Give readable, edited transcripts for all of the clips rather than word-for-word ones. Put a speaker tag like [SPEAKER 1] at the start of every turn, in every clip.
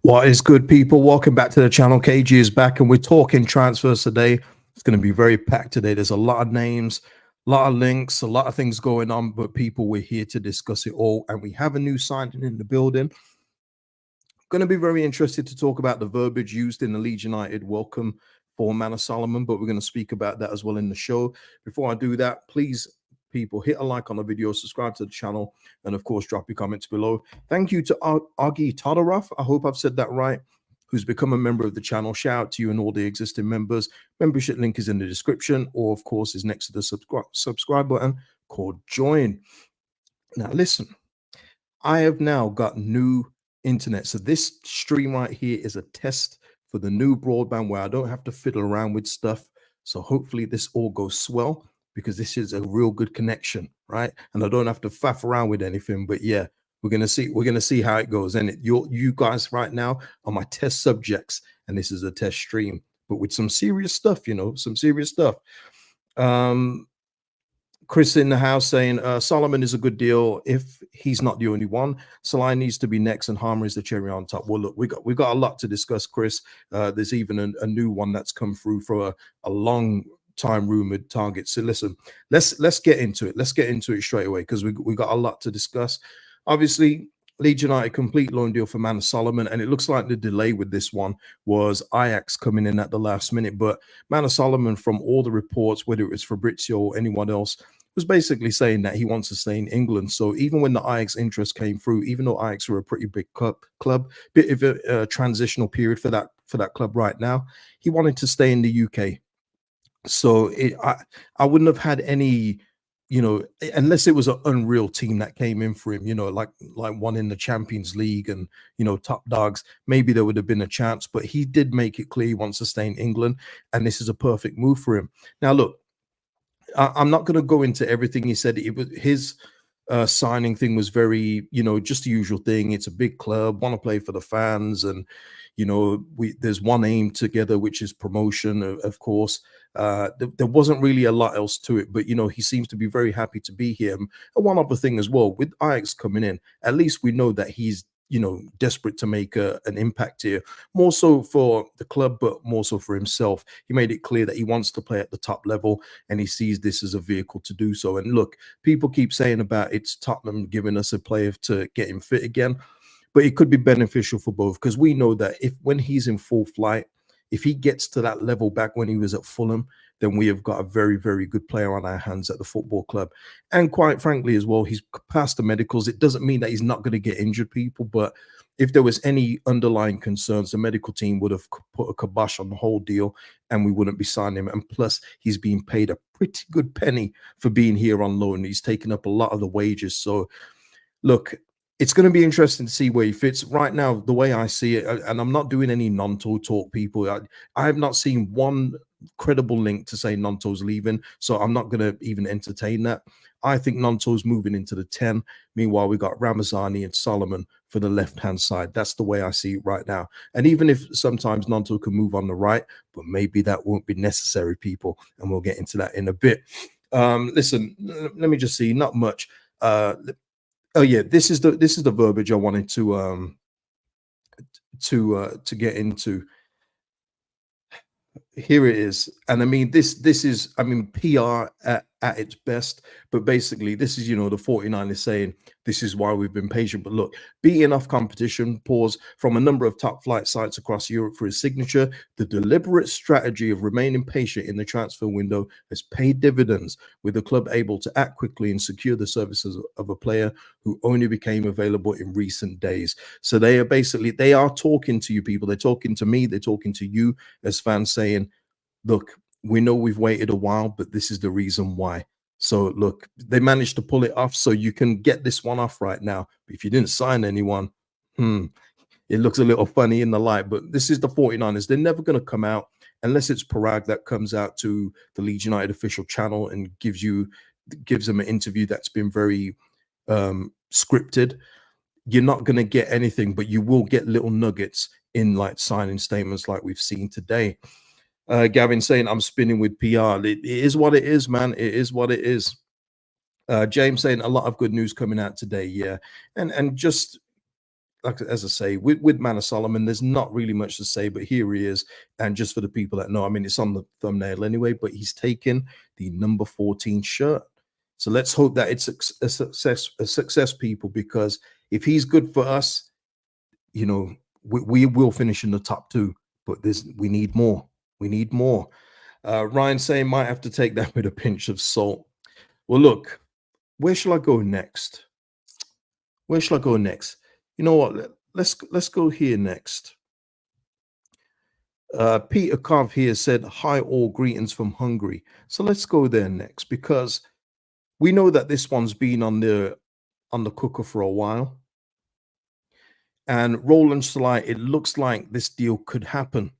[SPEAKER 1] What is good, people? Welcome back to the channel. KG is back and we're talking transfers today. It's going to be very packed today. There's a lot of names, a lot of links, a lot of things going on, but people, we're here to discuss it all. And we have a new signing in the building. Going to be very interested to talk about the verbiage used in the Leeds United welcome for Manor Solomon, but we're going to speak about that as well in the show. Before I do that, please, people, hit a like on the video, subscribe to the channel, and of course, drop your comments below. Thank you to Agi Todorov, I hope I've said that right, who's become a member of the channel. Shout out to you and all the existing members. Membership link is in the description, or of course is next to the subscribe button called join. Now listen, I have now got new internet, so this stream right here is a test for the new broadband where I don't have to fiddle around with stuff. So hopefully this all goes swell, because this is a real good connection, right? And I don't have to faff around with anything. But yeah, we're gonna see how it goes. And you guys right now are my test subjects, and this is a test stream, but with some serious stuff, some serious stuff. Chris in the house saying Solomon is a good deal if he's not the only one. Sallai needs to be next, and Hamer is the cherry on top. Well, look, we got a lot to discuss, Chris. There's even a new one that's come through for a long time rumored target. So listen, let's get into it. Let's get into it straight away, because we got a lot to discuss. Obviously, Leeds United complete loan deal for Manor Solomon, and it looks like the delay with this one was Ajax coming in at the last minute. But Manor Solomon, from all the reports, whether it was Fabrizio or anyone else, was basically saying that he wants to stay in England. So even when the Ajax interest came through, even though Ajax were a pretty big club, bit of a transitional period for that club right now, he wanted to stay in the UK. So I wouldn't have had any, unless it was an unreal team that came in for him, like one in the Champions League and, top dogs, maybe there would have been a chance. But he did make it clear he wants to stay in England, and this is a perfect move for him. Now, look, I'm not going to go into everything he said. It was his signing thing was very, just the usual thing. It's a big club, want to play for the fans, and there's one aim together, which is promotion, of course. There wasn't really a lot else to it, but he seems to be very happy to be here. And one other thing as well, with Ajax coming in, at least we know that he's desperate to make an impact here, more so for the club, but more so for himself. He made it clear that he wants to play at the top level, and he sees this as a vehicle to do so. And look, people keep saying about it's Tottenham giving us a player to get him fit again, but it could be beneficial for both, because we know that when he's in full flight, if he gets to that level back when he was at Fulham, then we have got a very, very good player on our hands at the football club. And quite frankly as well, he's passed the medicals. It doesn't mean that he's not going to get injured, people, but if there was any underlying concerns, the medical team would have put a kibosh on the whole deal, and we wouldn't be signing him. And plus, he's being paid a pretty good penny for being here on loan. He's taken up a lot of the wages. So look, it's going to be interesting to see where he fits. Right now, the way I see it, and I'm not doing any Nonto talk, people, I have not seen one credible link to say Nonto's leaving, so I'm not going to even entertain that. I think Nonto's moving into the 10. Meanwhile, we got Ramazani and Solomon for the left-hand side. That's the way I see it right now. And even if sometimes Nonto can move on the right, but maybe that won't be necessary, people, and we'll get into that in a bit. Listen, let me just see, not much. Oh yeah, this is the verbiage I wanted to get into. Here it is. And I mean, this is, I mean, PR at its best, but basically this is, the 49ers saying this is why we've been patient. But look, beating off competition, pause, from a number of top flight sites across Europe for his signature, the deliberate strategy of remaining patient in the transfer window has paid dividends, with the club able to act quickly and secure the services of a player who only became available in recent days. So they are talking to you, people. They're talking to me. They're talking to you as fans, saying, look, we know we've waited a while, but this is the reason why. So look, they managed to pull it off, so you can get this one off right now. But if you didn't sign anyone, it looks a little funny in the light. But this is the 49ers. They're never going to come out unless it's Parag that comes out to the Leeds United official channel and gives them an interview that's been very scripted. You're not going to get anything, but you will get little nuggets in like signing statements like we've seen today. Gavin saying, I'm spinning with PR. It is what it is, man. It is what it is. James saying, a lot of good news coming out today. Yeah. And just like as I say, with Manor Solomon, there's not really much to say, but here he is. And just for the people that know, I mean, it's on the thumbnail anyway, but he's taken the number 14 shirt. So let's hope that it's a success, people, because if he's good for us, you know, we will finish in the top two. But we need more. We need more. Ryan saying might have to take that with a pinch of salt. Well, look, where shall I go next? Where shall I go next? You know what? Let's go here next. Peter Kov here said, "Hi all, greetings from Hungary." So let's go there next, because we know that this one's been on the cooker for a while. And Roland Sallai, it looks like this deal could happen.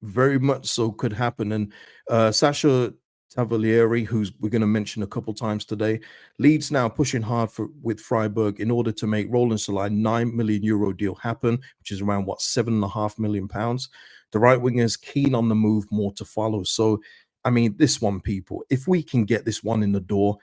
[SPEAKER 1] Very much so could happen. And Sasha Tavalieri, who's we're going to mention a couple times today, Leeds now pushing hard with Freiburg in order to make Roland Sallai €9 million deal happen, which is around what, £7.5 million. The right winger is keen on the move, more to follow. So, I mean, this one, people, if we can get this one in the door,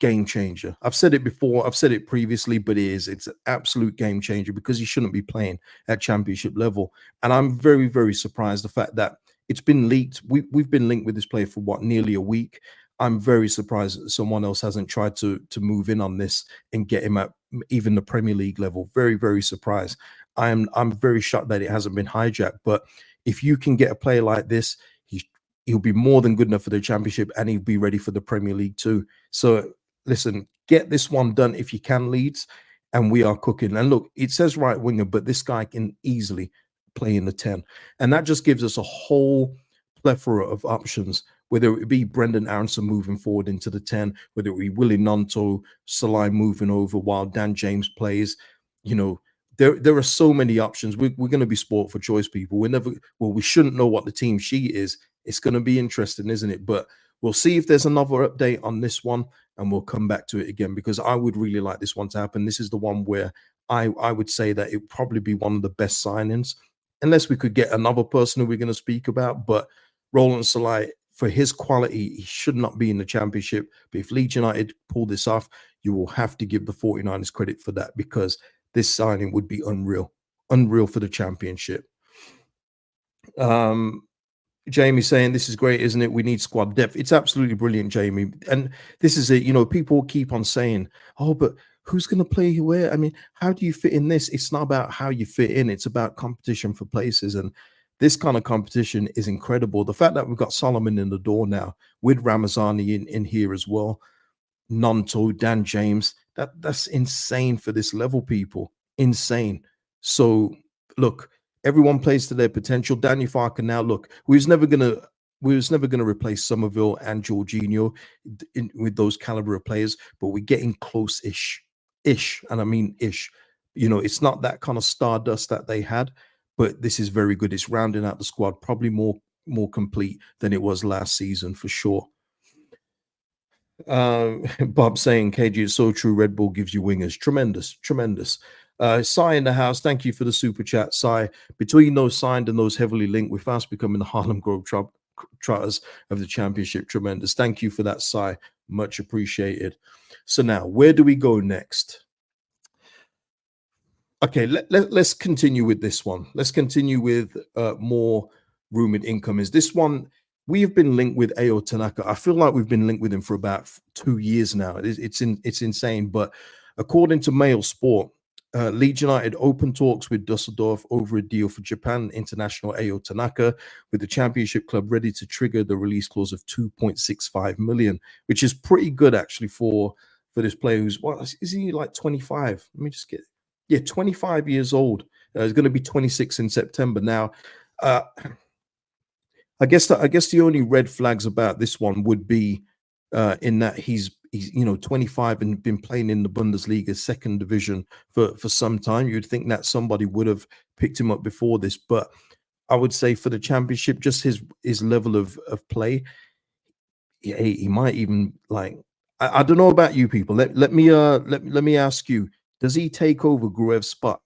[SPEAKER 1] game changer. I've said it before, I've said it previously, but it's an absolute game changer, because he shouldn't be playing at championship level. And I'm very, very surprised the fact that it's been leaked. We've been linked with this player for what, nearly a week. I'm very surprised that someone else hasn't tried to move in on this and get him at even the Premier League level. Very, very surprised. I'm very shocked that it hasn't been hijacked. But if you can get a player like this, he'll be more than good enough for the championship, and he'll be ready for the Premier League too. So listen, get this one done if you can, Leeds, and we are cooking. And look, it says right winger, but this guy can easily play in the 10. And that just gives us a whole plethora of options, whether it be Brendan Aronson moving forward into the 10, whether it be Willie Nonto, Sallai moving over while Dan James plays. You know, there are so many options. We're going to be sport for choice, people. We shouldn't know what the team sheet is. It's going to be interesting, isn't it? But we'll see if there's another update on this one, and we'll come back to it again, because I would really like this one to happen. This is the one where I would say that it would probably be one of the best signings, unless we could get another person who we're going to speak about. But Roland Sallai, for his quality, he should not be in the championship. But if Leeds United pull this off, you will have to give the 49ers credit for that, because this signing would be unreal for the championship. Jamie saying, this is great, isn't it? We need squad depth. It's absolutely brilliant, Jamie. And this is it. You know, people keep on saying, oh, but who's going to play where? I mean, how do you fit in this? It's not about how you fit in. It's about competition for places. And this kind of competition is incredible. The fact that we've got Solomon in the door now, with Ramazani in here as well, Nonto, Dan James, that's insane for this level, people. Insane. So, look, everyone plays to their potential. Daniel Farker now, look, we was never gonna replace Somerville and Jorginho with those caliber of players, but we're getting close-ish, and I mean ish. You know, it's not that kind of stardust that they had, but this is very good. It's rounding out the squad, probably more complete than it was last season for sure. Bob saying, KG, it's so true. Red Bull gives you wingers. Tremendous. Sai in the house, thank you for the super chat, Sai. Between those signed and those heavily linked, we're fast becoming the Harlem Globetrotters of the championship. Tremendous. Thank you for that, Sai. Much appreciated. So now, where do we go next? Okay, let's continue with this one. Let's continue with more rumored income. Is this one? We have been linked with Ao Tanaka. I feel like we've been linked with him for about 2 years now. It's insane. But according to Mail Sport, Leeds United open talks with Dusseldorf over a deal for Japan international Ao Tanaka, with the championship club ready to trigger the release clause of 2.65 million, which is pretty good actually for this player who's, what is he, like 25? Let me just get, yeah, 25 years old. He's going to be 26 in September. Now, I guess the only red flags about this one would be in that he's 25 and been playing in the Bundesliga second division for some time. You'd think that somebody would have picked him up before this, but I would say for the championship, just his level of play, he might even, like, I don't know about you people. Let me ask you: does he take over Gruev's spot?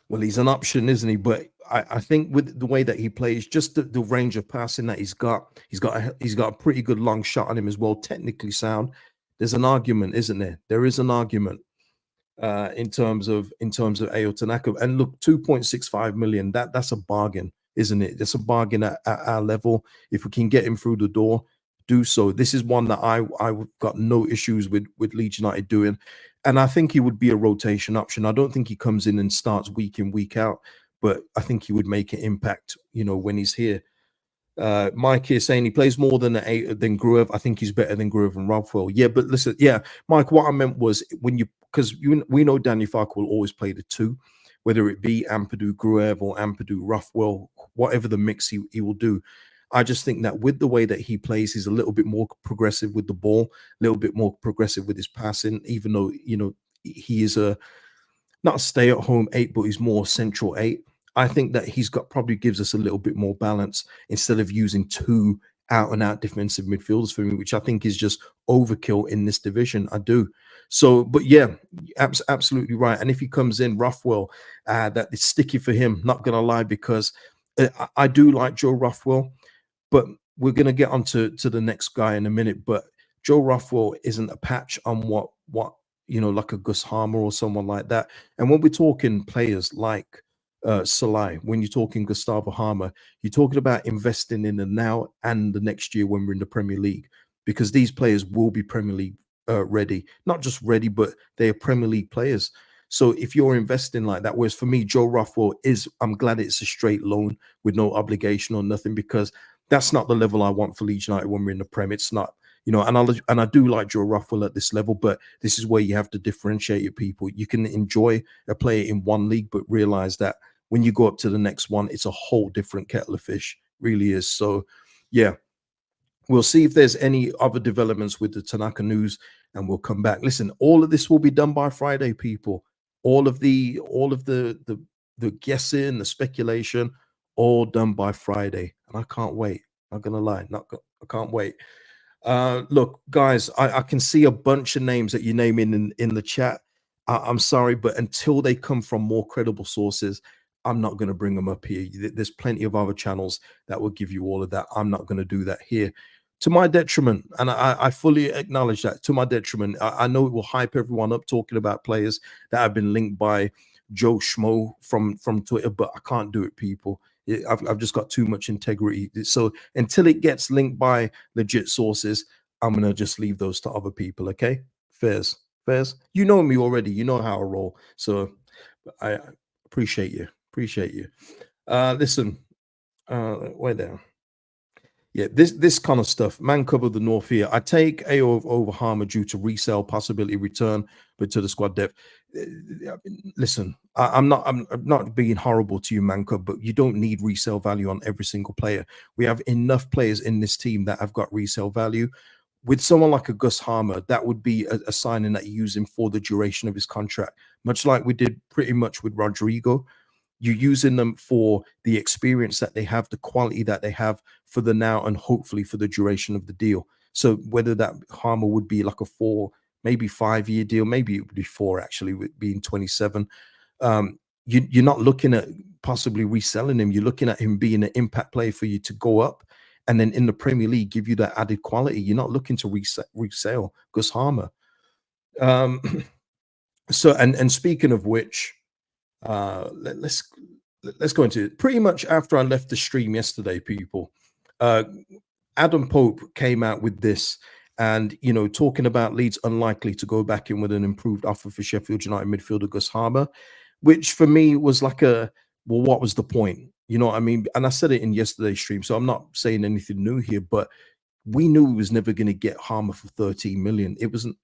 [SPEAKER 1] Well, he's an option, isn't he? But I think with the way that he plays, just the range of passing that he's got a pretty good long shot on him as well. Technically sound. There's an argument, isn't there? There is an argument. in terms of Ao Tanaka. And look, 2.65 million, that's a bargain, isn't it? That's a bargain at our level. If we can get him through the door, do so. This is one that I've got no issues with Leeds United doing. And I think he would be a rotation option. I don't think he comes in and starts week in, week out, but I think he would make an impact, when he's here. Mike here saying he plays more than Gruev. I think he's better than Gruev and Rothwell. Yeah, but listen, yeah, Mike, what I meant was we know Daniel Farke will always play the two, whether it be Ampadu Gruev or Ampadu Rothwell, whatever the mix he will do. I just think that with the way that he plays, he's a little bit more progressive with the ball, a little bit more progressive with his passing, even though, he is not a stay-at-home eight, but he's more central eight. I think that he's got probably gives us a little bit more balance instead of using two out-and-out defensive midfielders for me, which I think is just overkill in this division. I do. So, but yeah, absolutely right. And if he comes in, Rothwell, that is sticky for him. Not gonna lie, because I do like Joe Rothwell, but we're gonna get on to the next guy in a minute. But Joe Rothwell isn't a patch on what like a Gus Hamer or someone like that. And when we're talking players like Sallai, when you're talking Gustavo Hamer, you're talking about investing in the now and the next year when we're in the Premier League, because these players will be Premier League ready. Not just ready, but they are Premier League players. So if you're investing like that, whereas for me, Joe Rothwell I'm glad it's a straight loan with no obligation or nothing, because that's not the level I want for Leeds United when we're in the Prem. It's not. And I do like Joe Rothwell at this level, but this is where you have to differentiate your people. You can enjoy a player in one league, but realize that when you go up to the next one, it's a whole different kettle of fish. Really is. So, yeah, we'll see if there's any other developments with the Tanaka news, and we'll come back. Listen, all of this will be done by Friday, people. All of the guessing, the speculation, all done by Friday, and I can't wait. Not gonna lie, I can't wait. Look, guys, I can see a bunch of names that you name in the chat. I'm sorry, but until they come from more credible sources, I'm not going to bring them up here. There's plenty of other channels that will give you all of that. I'm not going to do that here, to my detriment. And I fully acknowledge that, to my detriment. I know it will hype everyone up talking about players that have been linked by Joe Schmo from Twitter, but I can't do it, people. I've just got too much integrity. So until it gets linked by legit sources, I'm gonna just leave those to other people. Okay, fairs. You know me already. You know how I roll. So I appreciate you. Listen, wait there. Yeah, this kind of stuff. Man covered the North here. I take AO over Harmer due to resale possibility return, but to the squad depth. Listen, I'm not being horrible to you, Manco, but you don't need resale value on every single player. We have enough players in this team that have got resale value. With someone like a Gus Hamer, that would be a signing that you use him for the duration of his contract, much like we did pretty much with Rodrigo. You're using them for the experience that they have, the quality that they have for the now, and hopefully for the duration of the deal. So whether that Harmer would be like a 4, maybe 5-year deal, maybe it would be 4 actually, with being 27. You're not looking at possibly reselling him. You're looking at him being an impact player for you to go up, and then in the Premier League give you that added quality. You're not looking to resell Gus Harmer. So and speaking of which, let's go into it. Pretty much after I left the stream yesterday, people, Adam Pope came out with this, and talking about Leeds unlikely to go back in with an improved offer for Sheffield United midfielder Gus Hamer, which for me was like well, what was the point? You know what I mean? And I said it in yesterday's stream, so I'm not saying anything new here, but we knew we was never going to get Hamer for 13 million. It wasn't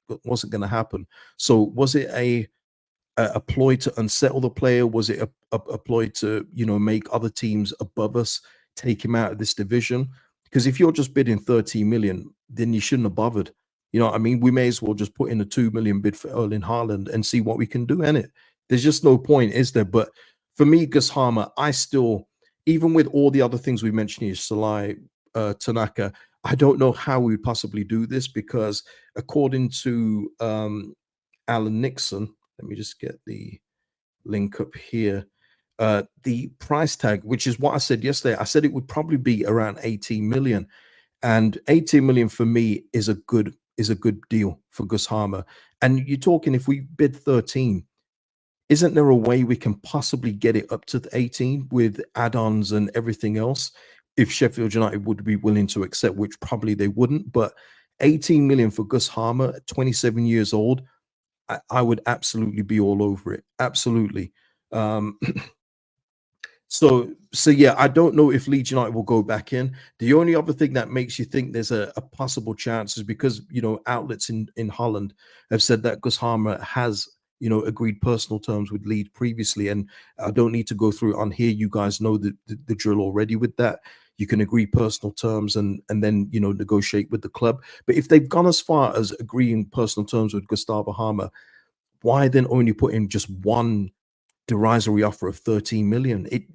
[SPEAKER 1] going to happen. So was it a ploy to unsettle the player? Was it a ploy to make other teams above us take him out of this division? Because if you're just bidding 13 million, then you shouldn't have bothered. You know what I mean? We may as well just put in a 2 million bid for Erling Haaland and see what we can do in it. There's just no point, is there? But for me, Gus Hamer, I still, even with all the other things we mentioned here, Sallai, Tanaka, I don't know how we would possibly do this, because according to Alan Nixon, let me just get the link up here. The price tag, which is what I said yesterday, I said it would probably be around 18 million. And 18 million for me is a good is a good deal for Gus Hamer. And you're talking if we bid 13, isn't there a way we can possibly get it up to the 18 with add-ons and everything else? If Sheffield United would be willing to accept, which probably they wouldn't, but 18 million for Gus Hamer at 27 years old, I would absolutely be all over it. Absolutely. Um, so yeah, I don't know if Leeds United will go back in. The only other thing that makes you think there's a possible chance is because outlets in Holland have said that Gus Hamer has agreed personal terms with Leeds previously, and I don't need to go through it on here. You guys know the drill already with that. You can agree personal terms and then negotiate with the club. But if they've gone as far as agreeing personal terms with Gustavo Hamer, why then only put in just one derisory offer of 13 million? It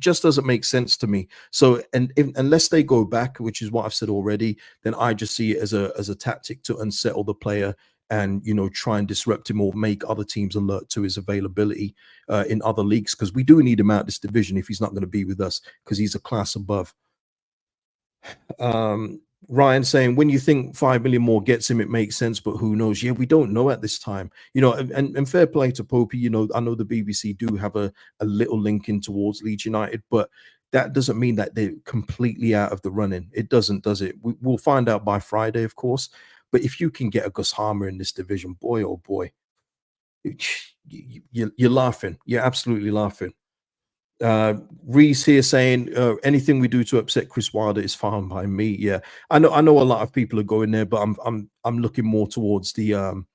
[SPEAKER 1] just doesn't make sense to me. So unless they go back, which is what I've said already, then I just see it as a tactic to unsettle the player and try and disrupt him or make other teams alert to his availability in other leagues, because we do need him out this division if he's not going to be with us, because he's a class above. Ryan saying, when you think 5 million more gets him, it makes sense, but who knows? Yeah, we don't know at this time. And fair play to Popey. I know the BBC do have a little link in towards Leeds United, but that doesn't mean that they're completely out of the running. It doesn't, does it? We'll find out by Friday, of course. But if you can get a Gus Hamer in this division, boy, oh boy, you're laughing. You're absolutely laughing. Reese here saying anything we do to upset Chris Wilder is fine by me. Yeah, I know a lot of people are going there, but I'm looking more towards the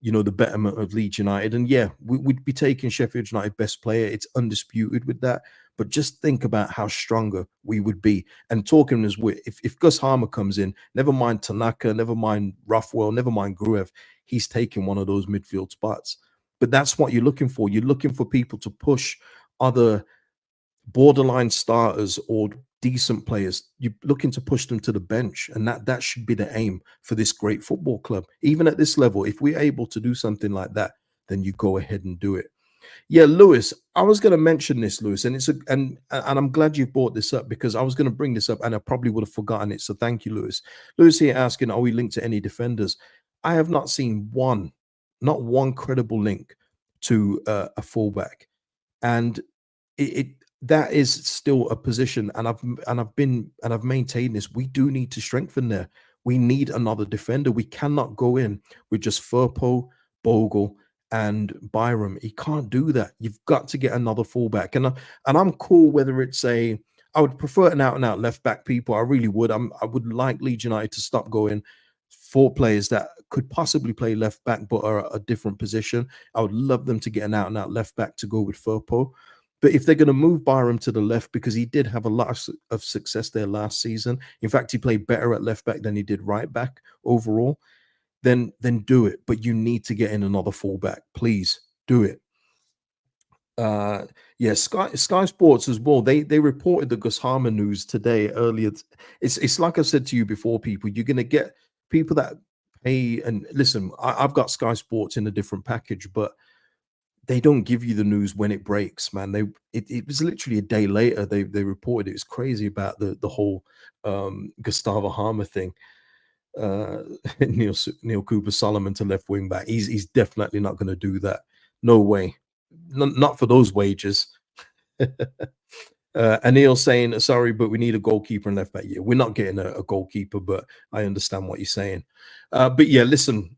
[SPEAKER 1] the betterment of Leeds United. And yeah, we'd be taking Sheffield United best player. It's undisputed with that. But just think about how stronger we would be. And talking as if Gus Hamer comes in, never mind Tanaka, never mind Rothwell, never mind Gruev, he's taking one of those midfield spots. But that's what you're looking for. You're looking for people to push other borderline starters or decent players. You're looking to push them to the bench, and that should be the aim for this great football club. Even at this level, if we're able to do something like that, then you go ahead and do it. Yeah, Lewis, I was going to mention this, Lewis, and I'm glad you've brought this up, because I was going to bring this up and I probably would have forgotten it. So thank you, Lewis. Lewis here asking, are we linked to any defenders? I have not seen not one credible link to a fullback, and it that is still a position, and I've maintained this. We do need to strengthen there. We need another defender. We cannot go in with just Firpo, Bogle, and Byram. You can't do that. You've got to get another fullback. And I'm cool whether it's I would prefer an out and out left back. People, I really would. I would like Leeds United to stop going for players that could possibly play left back but are a different position. I would love them to get an out and out left back to go with Firpo. But if they're going to move Byram to the left, because he did have a lot of success there last season, in fact, he played better at left back than he did right back overall, then do it. But you need to get in another fullback. Please do it. Yeah, Sky Sports as well. They reported the Gus Hamer news today earlier. It's like I said to you before, people. You're going to get people that pay. And listen, I've got Sky Sports in a different package, but they don't give you the news when it breaks, man. It was literally a day later they reported it. Was crazy about the whole Gustavo Hamer thing. Neil Cooper Solomon to left wing back. He's definitely not going to do that. No way. Not for those wages. Anil saying, sorry, but we need a goalkeeper and left back. Yeah, we're not getting a goalkeeper, but I understand what you're saying. But yeah, listen,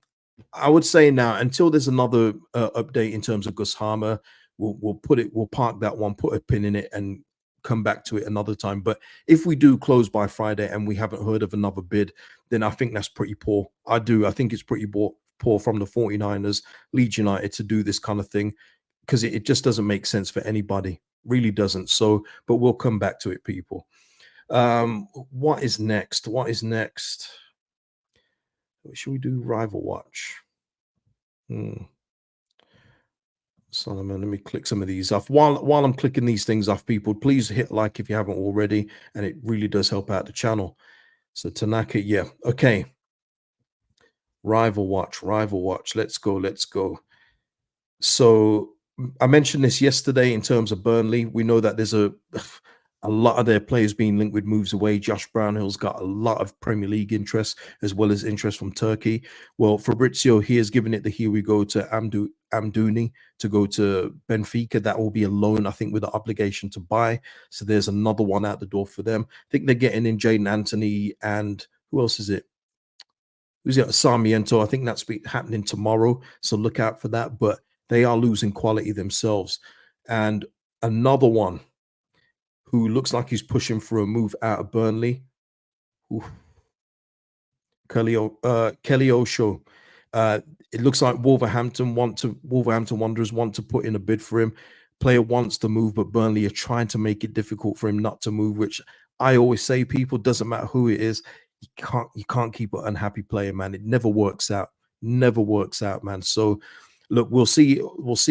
[SPEAKER 1] I would say now, until there's another update in terms of Gus Hamer, we'll park that one, put a pin in it, and come back to it another time. But if we do close by Friday and we haven't heard of another bid, then I think that's pretty poor. I think it's pretty poor from the 49ers, Leeds United, to do this kind of thing, because it just doesn't make sense for anybody. Really doesn't. So, but we'll come back to it, people. What is next? Should we do Rival Watch? Solomon, let me click some of these off. While I'm clicking these things off, people, please hit like if you haven't already, and it really does help out the channel. So Tanaka, yeah, okay. Rival Watch. Let's go. So I mentioned this yesterday in terms of Burnley. We know that there's a lot of their players being linked with moves away. Josh Brownhill's got a lot of Premier League interest as well as interest from Turkey. Well, Fabrizio he has given it the here we go to Amdouni to go to Benfica. That will be a loan, I think, with the obligation to buy. So there's another one out the door for them. I think they're getting in Jaden Anthony and who else is it? Who's it? Sarmiento. I think that's happening tomorrow. So look out for that. But they are losing quality themselves. And another one who looks like he's pushing for a move out of Burnley. Ooh, Kelly Osho. It looks like Wolverhampton Wanderers want to put in a bid for him. Player wants to move, but Burnley are trying to make it difficult for him not to move, which I always say, people, doesn't matter who it is, you can't keep an unhappy player, man. It never works out. Never works out, man. So look, we'll see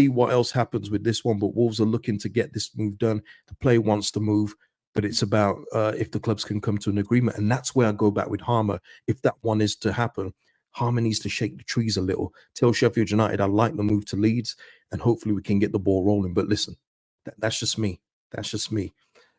[SPEAKER 1] what else happens with this one, but Wolves are looking to get this move done. The player wants to move, but it's about if the clubs can come to an agreement. And that's where I go back with Hamer. If that one is to happen, Hamer needs to shake the trees a little. Tell Sheffield United I like the move to Leeds, and hopefully we can get the ball rolling. But listen, that's just me. That's just me.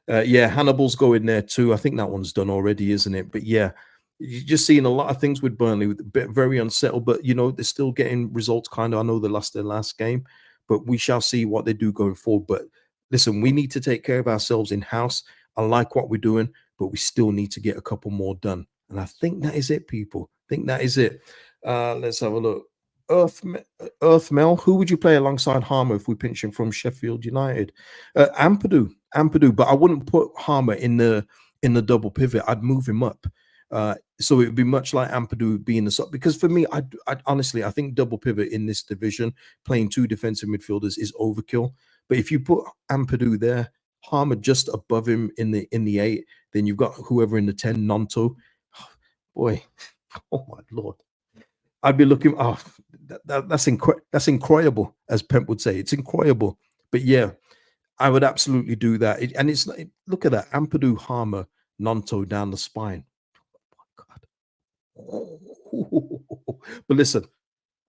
[SPEAKER 1] Yeah, Hannibal's going there too. I think that one's done already, isn't it? But yeah, you're just seeing a lot of things with Burnley, with a bit very unsettled, but you know, they're still getting results kind of. I know they lost their last game, but we shall see what they do going forward. But listen, we need to take care of ourselves in house. I like what we're doing, but we still need to get a couple more done. And I think that is it, people. I think that is it. Let's have a look. Earthmel, who would you play alongside Harmer if we pinch him from Sheffield United? Ampadu, but I wouldn't put Harmer in the double pivot. I'd move him up. So it would be much like Ampadu being the sub, because for me, I honestly, I think double pivot in this division, playing two defensive midfielders is overkill. But if you put Ampadu there, Harmer just above him in the 8, then you've got whoever in the 10, Nonto. Boy, oh my Lord. I'd be looking, that's incredible, as Pep would say. It's incredible. But yeah, I would absolutely do that. Look at that. Ampadu, Harmer, Nonto down the spine. Oh my God. But listen,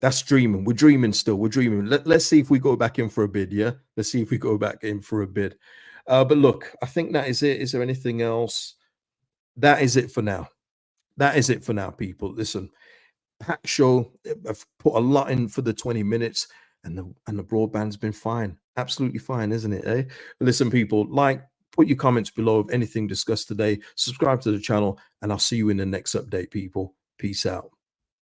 [SPEAKER 1] that's dreaming. We're dreaming still. We're dreaming. Let's see if we go back in for a bid. Yeah. Let's see if we go back in for a bid. But look, I think that is it. Is there anything else? That is it for now. That is it for now, people. Listen, packed show. I've put a lot in for the 20 minutes, and the broadband's been fine. Absolutely fine, isn't it? Eh? Listen, people, put your comments below of anything discussed today. Subscribe to the channel, and I'll see you in the next update, people. Peace out.